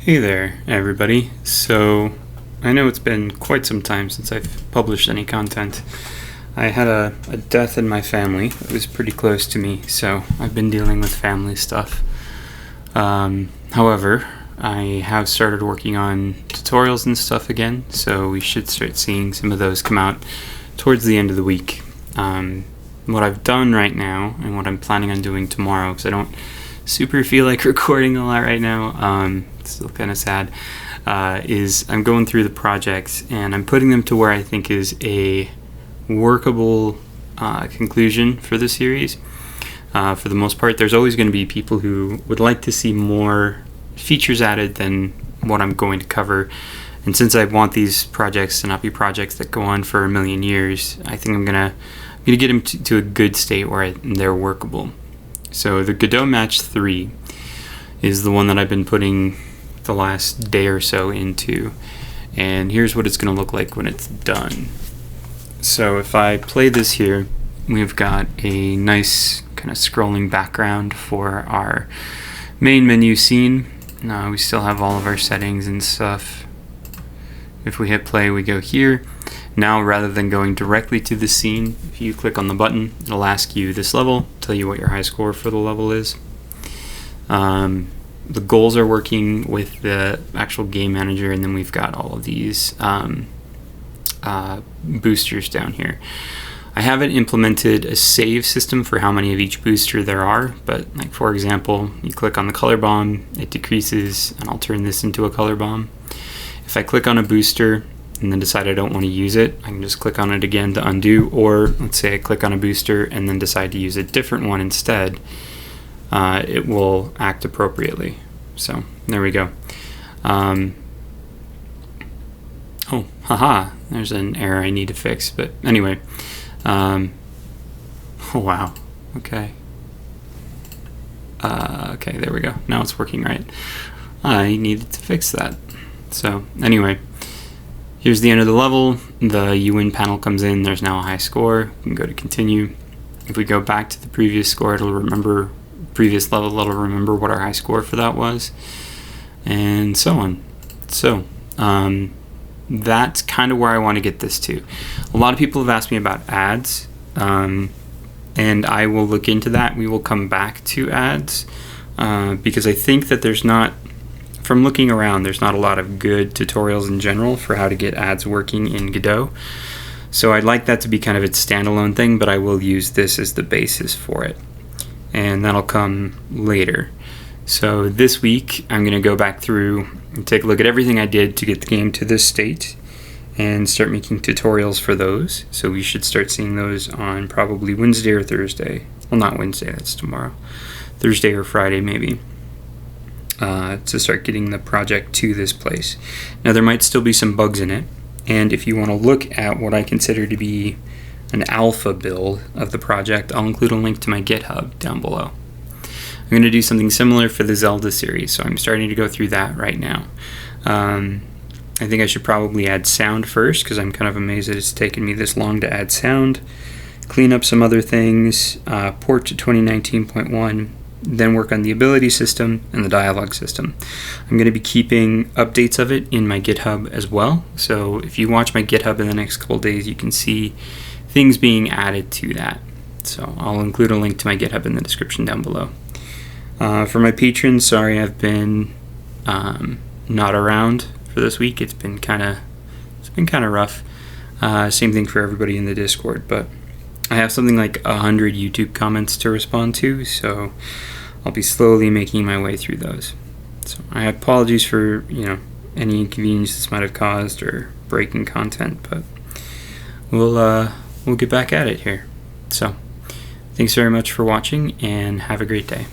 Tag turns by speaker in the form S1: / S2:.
S1: Hey there, everybody. So, I know it's been quite some time since I've published any content. I had a death in my family. It was pretty close to me, so I've been dealing with family stuff. However, I have started working on tutorials and stuff again, so we should start seeing some of those come out towards the end of the week. What I've done right now, and what I'm planning on doing tomorrow, because I don't super feel like recording a lot right now, it's still kind of sad, is I'm going through the projects and I'm putting them to where I think is a workable conclusion for the series. For the most part, there's always going to be people who would like to see more features added than what I'm going to cover. And since I want these projects to not be projects that go on for a million years, I think I'm gonna get them to a good state where they're workable. So the Godot Match 3 is the one that I've been putting the last day or so into, and here's what it's going to look like when it's done. So if I play this here, we've got a nice kind of scrolling background for our main menu scene. We still have all of our settings and stuff. If we hit play, we go here. Now, rather than going directly to the scene, if you click on the button, it'll ask you this level, tell you what your high score for the level is. The goals are working with the actual game manager, and then we've got all of these boosters down here. I haven't implemented a save system for how many of each booster there are, but like for example, you click on the color bomb, it decreases, and I'll turn this into a color bomb. If I click on a booster and then decide I don't want to use it, I can just click on it again to undo, or let's say I click on a booster and then decide to use a different one instead, it will act appropriately. So there we go. Oh, haha, there's an error I need to fix, but anyway. Oh wow, okay. Okay, there we go. Now it's working right. I needed to fix that. So anyway, here's the end of the level. The UN panel comes in. There's now a high score. We can go to continue. If we go back to the previous score, it'll remember previous level. It'll remember what our high score for that was, and so on. So that's kind of where I want to get this to. A lot of people have asked me about ads, and I will look into that. We will come back to ads because I think that there's not. From looking around, there's not a lot of good tutorials in general for how to get ads working in Godot. So I'd like that to be kind of its standalone thing, but I will use this as the basis for it. And that'll come later. So this week, I'm going to go back through and take a look at everything I did to get the game to this state and start making tutorials for those. So we should start seeing those on probably Wednesday or Thursday. Well, not Wednesday, that's tomorrow. Thursday or Friday, maybe. To start getting the project to this place. Now there might still be some bugs in it, and if you want to look at what I consider to be an alpha build of the project, I'll include a link to my GitHub down below. I'm going to do something similar for the Zelda series, so I'm starting to go through that right now. I think I should probably add sound first, because I'm kind of amazed that it's taken me this long to add sound. Clean up some other things, port to 2019.1, then work on the ability system and the dialogue system. I'm going to be keeping updates of it in my GitHub as well. So if you watch my GitHub in the next couple days, you can see things being added to that. So I'll include a link to my GitHub in the description down below. For my patrons, sorry I've been not around for this week. It's been kind of rough. Same thing for everybody in the Discord, but I have something like 100 YouTube comments to respond to, so I'll be slowly making my way through those. So I apologize for any inconvenience this might have caused or breaking content, but we'll get back at it here. So thanks very much for watching, and have a great day.